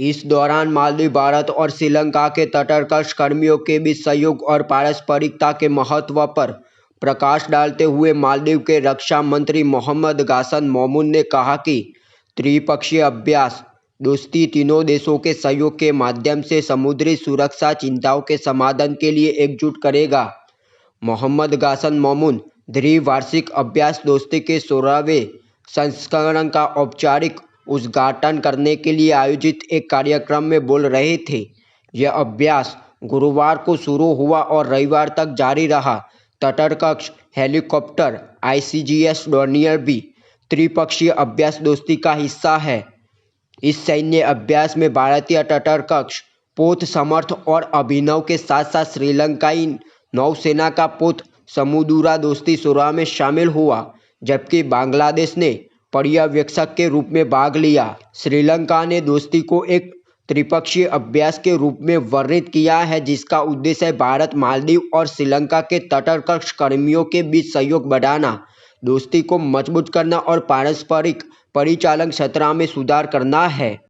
इस दौरान मालदीव, भारत और श्रीलंका के तटरक्षक कर्मियों के बीच सहयोग और पारस्परिकता के महत्व पर प्रकाश डालते हुए मालदीव के रक्षा मंत्री मोहम्मद गासन मोमून ने कहा कि त्रिपक्षीय अभ्यास दोस्ती तीनों देशों के सहयोग के माध्यम से समुद्री सुरक्षा चिंताओं के समाधान के लिए एकजुट करेगा। मोहम्मद गासन मोमून द्विवार्षिक अभ्यास दोस्ती के 16वें संस्करण का औपचारिक उद्घाटन करने के लिए आयोजित एक कार्यक्रम में बोल रहे थे। यह अभ्यास गुरुवार को शुरू हुआ और रविवार तक जारी रहा। तटरक्षक हेलीकॉप्टर ICGS डोनियर भी त्रिपक्षीय अभ्यास दोस्ती का हिस्सा है। इस सैन्य अभ्यास में भारतीय तटरक्षक पोत समर्थ और अभिनव के साथ साथ श्रीलंकाई नौसेना का पोत समुदुरा दोस्ती 16 में शामिल हुआ, जबकि बांग्लादेश ने पर्यवेक्षक के रूप में भाग लिया। श्रीलंका ने दोस्ती को एक त्रिपक्षीय अभ्यास के रूप में वर्णित किया है, जिसका उद्देश्य भारत, मालदीव और श्रीलंका के तटरक्षक कर्मियों के बीच सहयोग बढ़ाना, दोस्ती को मजबूत करना और पारस्परिक परिचालन क्षमता में सुधार करना है।